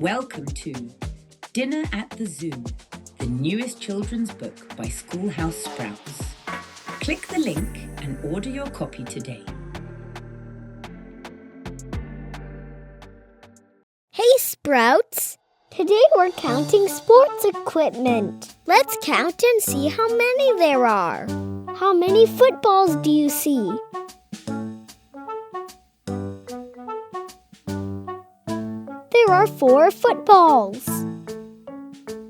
Welcome to Dinner at the Zoo, the newest children's book by Schoolhouse Sprouts. Click the link and order your copy today. Hey Sprouts! Today we're counting sports equipment. Let's count and see how many there are. How many footballs do you see? There are 4 footballs.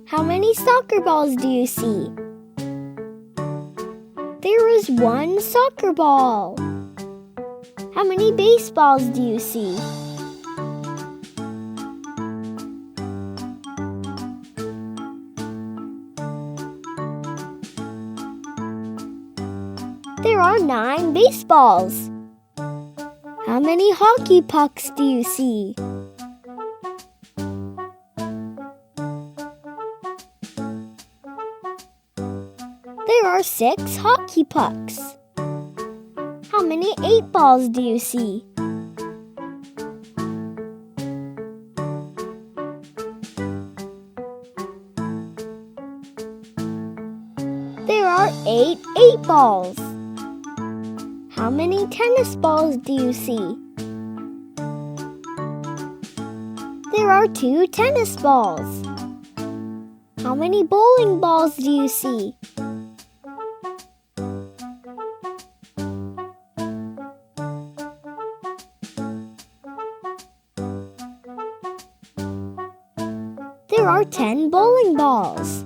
How many soccer balls do you see? There is 1 soccer ball. How many baseballs do you see? There are 9 baseballs. How many hockey pucks do you see? There are 6 hockey pucks. How many 8 balls do you see? There are 8 8-balls. How many tennis balls do you see? There are 2 tennis balls. How many bowling balls do you see? There are 10 bowling balls.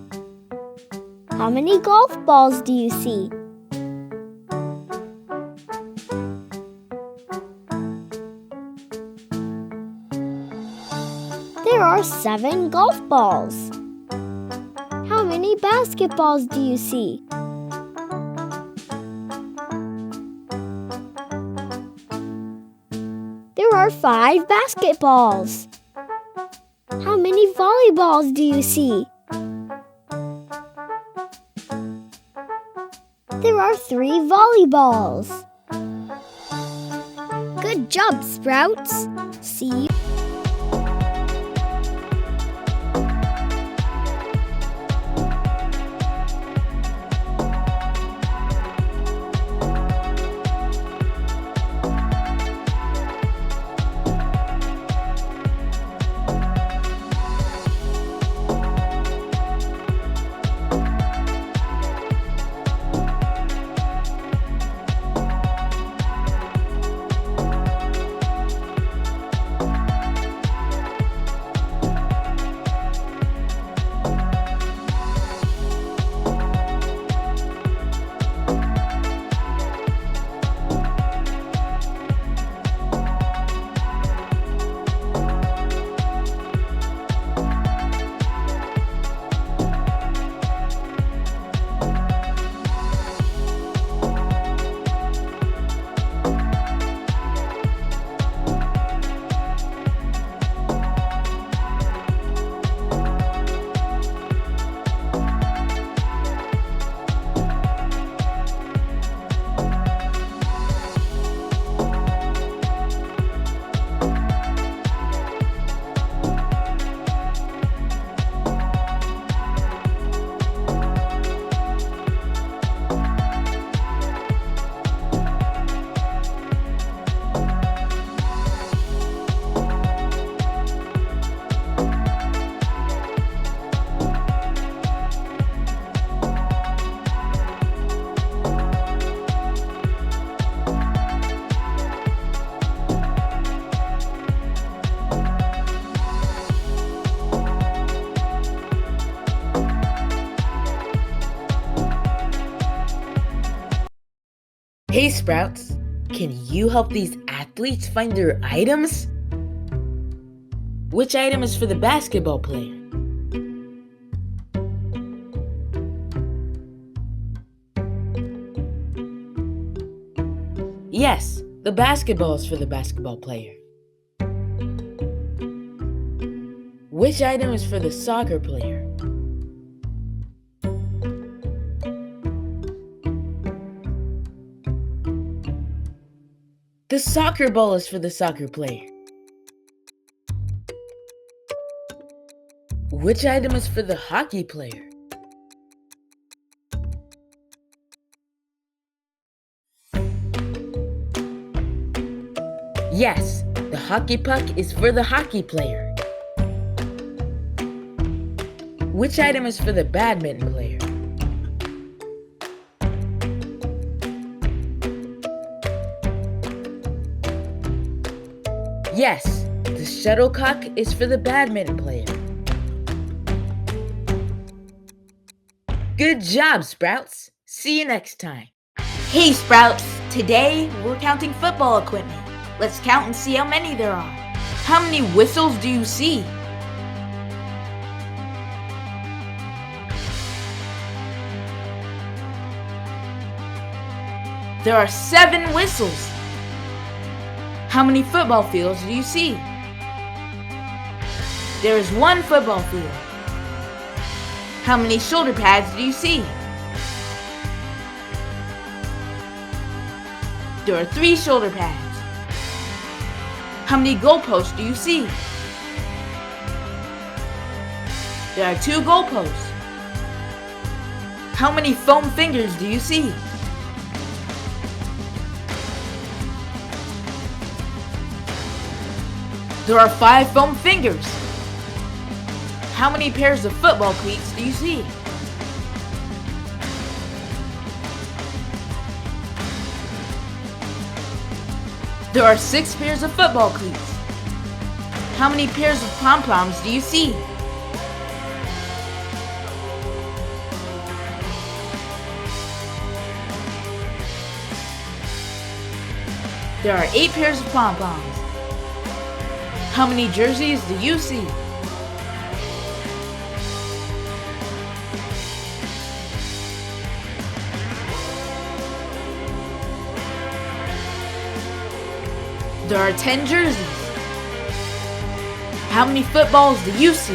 How many golf balls do you see? There are 7 golf balls. How many basketballs do you see? There are 5 basketballs. How many volleyballs do you see? There are 3 volleyballs. Good job, Sprouts. See you. Hey Sprouts, can you help these athletes find their items? Which item is for the basketball player? Yes, the basketball is for the basketball player. Which item is for the soccer player? The soccer ball is for the soccer player. Which item is for the hockey player? Yes, the hockey puck is for the hockey player. Which item is for the badminton player? Yes, the shuttlecock is for the badminton player. Good job, Sprouts. See you next time. Hey, Sprouts! Today, we're counting football equipment. Let's count and see how many there are. How many whistles do you see? There are 7 whistles. How many football fields do you see? There is 1 football field. How many shoulder pads do you see? There are 3 shoulder pads. How many goalposts do you see? There are 2 goalposts. How many foam fingers do you see? There are 5 foam fingers. How many pairs of football cleats do you see? There are 6 pairs of football cleats. How many pairs of pom-poms do you see? There are 8 pairs of pom-poms. How many jerseys do you see? There are 10 jerseys. How many footballs do you see?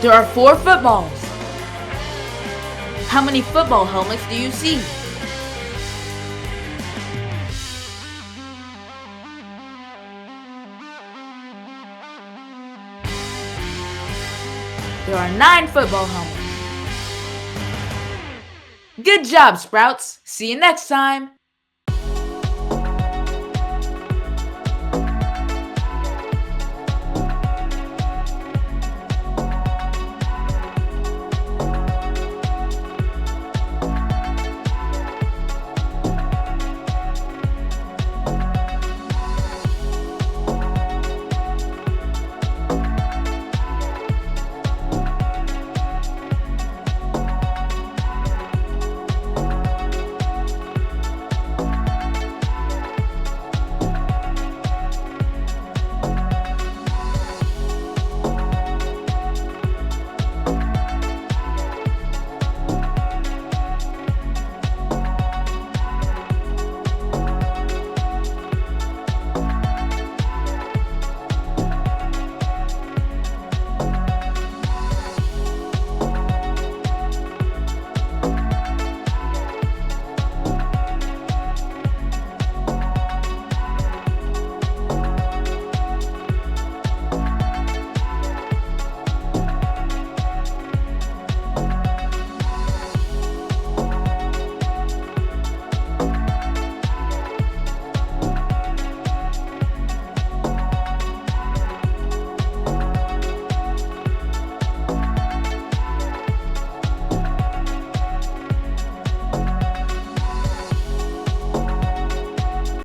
There are 4 footballs. How many football helmets do you see? There are 9 football helmets. Good job, Sprouts! See you next time!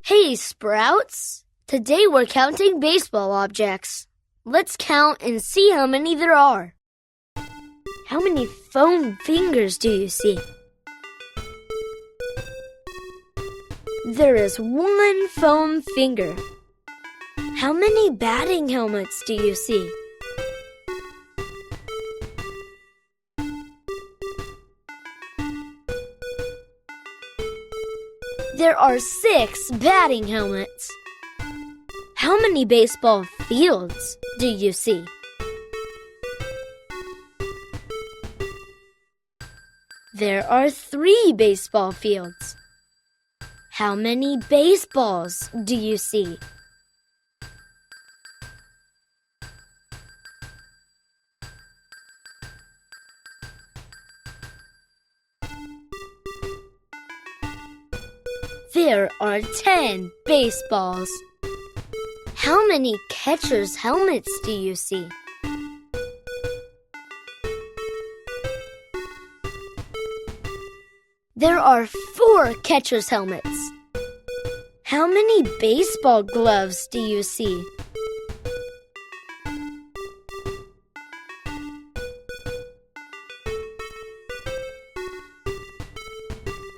Hey, Sprouts! Today we're counting baseball objects. Let's count and see how many there are. How many foam fingers do you see? There is 1 foam finger. How many batting helmets do you see? There are 6 batting helmets. How many baseball fields do you see? There are 3 baseball fields. How many baseballs do you see? There are 10 baseballs. How many catcher's helmets do you see? There are 4 catcher's helmets. How many baseball gloves do you see?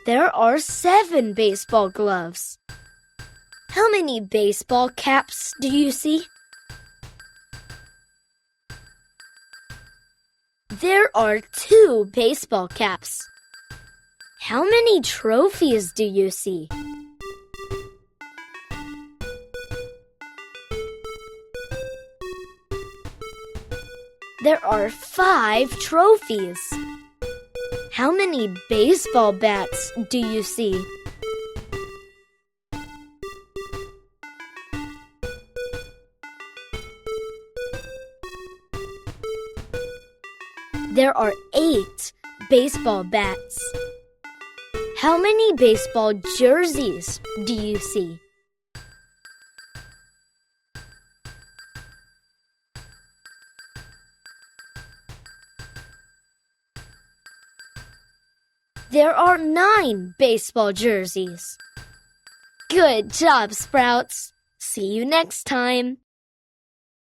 There are 7 baseball gloves. How many baseball caps do you see? There are 2 baseball caps. How many trophies do you see? There are 5 trophies. How many baseball bats do you see? There are 8 baseball bats. How many baseball jerseys do you see? There are 9 baseball jerseys. Good job, Sprouts. See you next time.